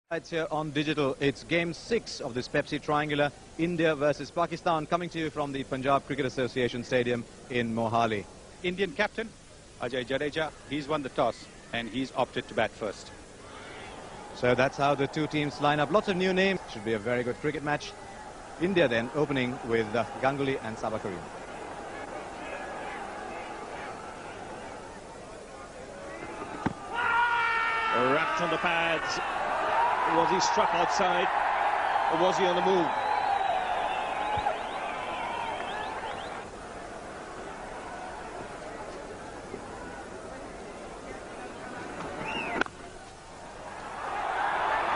It's here on digital. It's game 6 of this Pepsi Triangular, India versus Pakistan, coming to you from the Punjab Cricket Association Stadium in Mohali. Indian captain Ajay Jadeja, he's won the toss and he's opted to bat first. So that's how the two teams line up. Lots of new names. Should be a very good cricket match. India then opening with Ganguly and Sabakarim. Wrapped on the pads. Was he struck outside or was he on the move?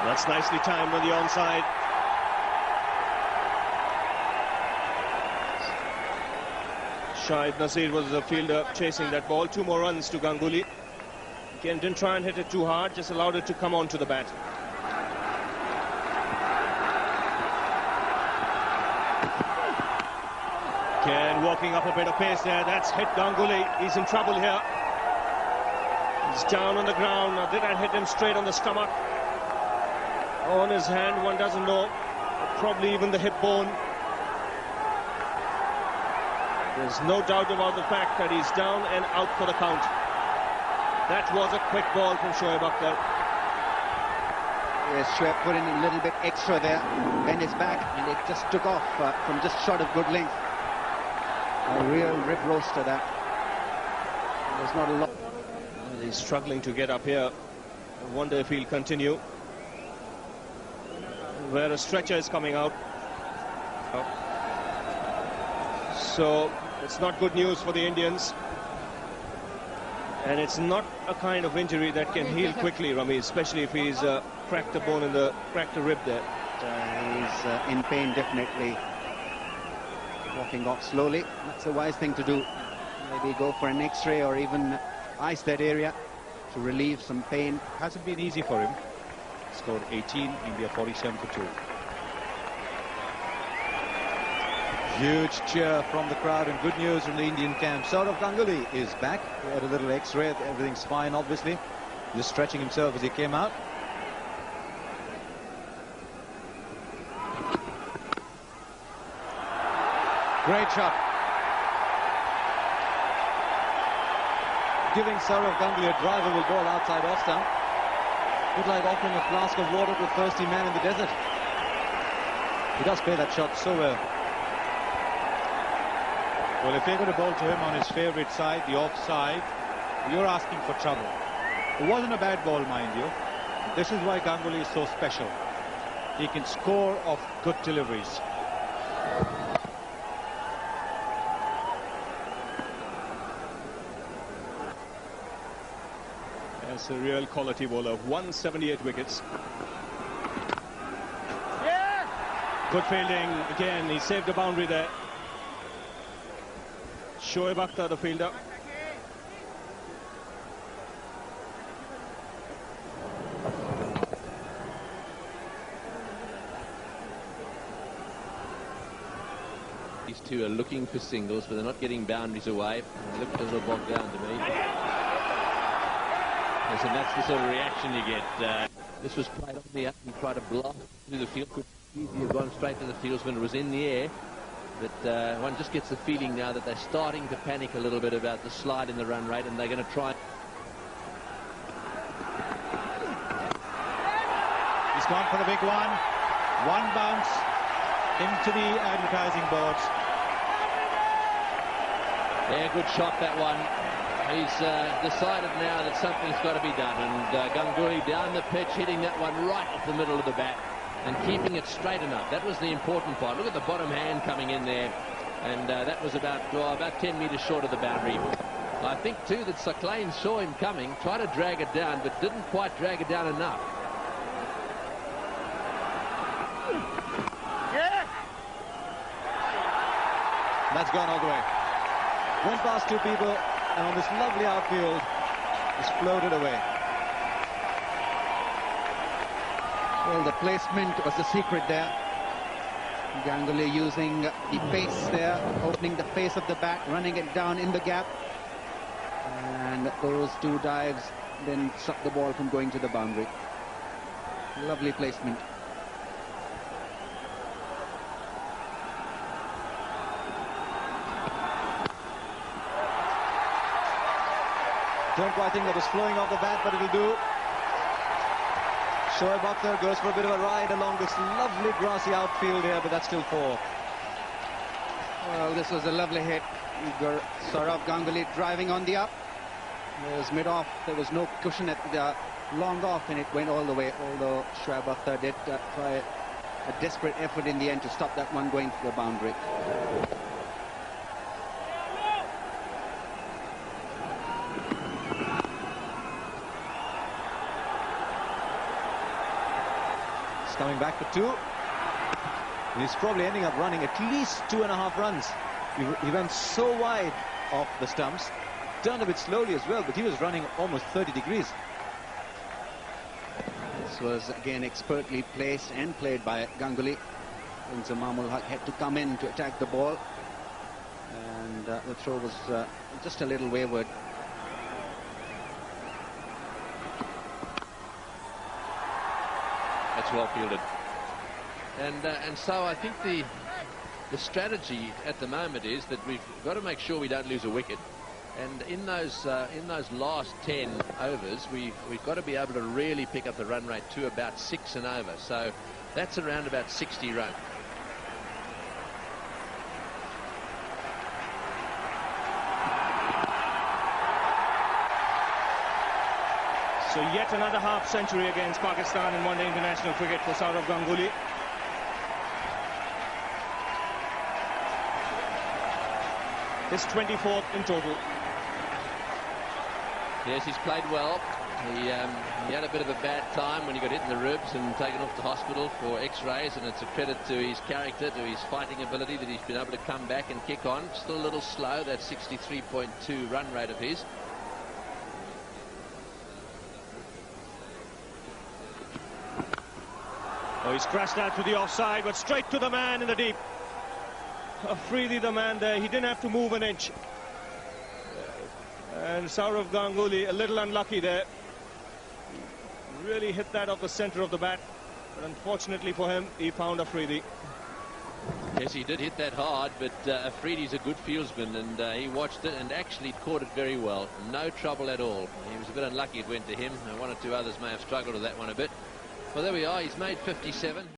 That's nicely timed on the onside. Shahid Nasir was the fielder chasing that ball. 2 more runs to Ganguly. Again, didn't try and hit it too hard, just allowed it to come onto the bat. Again, walking up a bit of pace there. That's hit Ganguly. He's in trouble here. He's down on the ground. Now, did that hit him straight on the stomach? On his hand, one doesn't know. Probably even the hip bone. There's no doubt about the fact that he's down and out for the count. That was a quick ball from Shoaib Akhtar. Yes, Shoaib put in a little bit extra there, bent his back, and it just took off from just short of good length. A real rib roaster that. There's not a lot. Well, he's struggling to get up here. I wonder if he'll continue. Where a stretcher is coming out. So it's not good news for the Indians. And it's not a kind of injury that can heal quickly, Rami, especially if he's cracked the bone in cracked the rib there. He's in pain, definitely. Walking off slowly. That's a wise thing to do. Maybe go for an X-ray or even ice that area to relieve some pain. Hasn't been easy for him. Scored 18, India 47 for 2. Huge cheer from the crowd and good news from the Indian camp. Sourav Ganguly is back. He had a little X-ray. Everything's fine, obviously. Just stretching himself as he came out. Great shot. Giving Sourav Ganguly a drivable ball outside off stump. Bit like offering a flask of water to a thirsty man in the desert. He does play that shot so well. Well, if they're going to bowl to him on his favourite side, the offside, you're asking for trouble. It wasn't a bad ball, mind you. This is why Ganguly is so special. He can score off good deliveries. That's a real quality bowler. 178 wickets. Yeah! Good fielding. Again, he saved the boundary there. Shoaib Akhtar, the fielder. These two are looking for singles, but they're not getting boundaries away. They look a little bogged down to me. Yes, and that's the sort of reaction you get. This was played on the up and tried to blast through the field. Could easily have gone straight to the fields when it was in the air. But one just gets the feeling now that they're starting to panic a little bit about the slide in the run rate, and they're going to try. He's gone for the big one. One bounce into the advertising boards. Yeah, good shot, that one. He's decided now that something's got to be done, and Ganguly down the pitch, hitting that one right off the middle of the bat and keeping it straight enough. That was the important part. Look at the bottom hand coming in there, and that was about 10 metres short of the boundary. I think too that Saqlain saw him coming, tried to drag it down, but didn't quite drag it down enough. Yeah. That's gone all the way. Went past 2 people, and on this lovely outfield, just floated away. Well, the placement was the secret there. Ganguly using the face there, opening the face of the bat, running it down in the gap. And those 2 dives then stopped the ball from going to the boundary. Lovely placement. Don't quite think that was flowing off the bat, but it'll do. Sourav goes for a bit of a ride along this lovely grassy outfield here, but that's still 4. Well, this was a lovely hit. Sourav Ganguly driving on the up. It was mid-off. There was no cushion at the long off, and it went all the way, although Sourav did try a desperate effort in the end to stop that one going to the boundary. He's coming back for 2. And he's probably ending up running at least 2.5 runs. He went so wide off the stumps, turned a bit slowly as well, but he was running almost 30 degrees. This was again expertly placed and played by Ganguly. And Zamamul Haq had to come in to attack the ball, and the throw was just a little wayward. That's well fielded. And so I think the strategy at the moment is that we've got to make sure we don't lose a wicket. And in those last 10 overs, we've got to be able to really pick up the run rate to about 6 and over. So that's around about 60 runs. So yet another half century against Pakistan in one-day international cricket for Sourav Ganguly. His 24th in total. Yes, he's played well. He had a bit of a bad time when he got hit in the ribs and taken off to hospital for x-rays, and it's a credit to his character, to his fighting ability, that he's been able to come back and kick on. Still a little slow, that 63.2 run rate of his. Oh, he's crashed out to the offside, but straight to the man in the deep. Afridi, the man there, he didn't have to move an inch. And Sourav Ganguly a little unlucky there. Really hit that off the centre of the bat, but unfortunately for him, he found Afridi. Yes, he did hit that hard, but Afridi's a good fieldsman, and he watched it and actually caught it very well. No trouble at all. He was a bit unlucky it went to him. One or two others may have struggled with that one a bit. Well, there we are. He's made 57.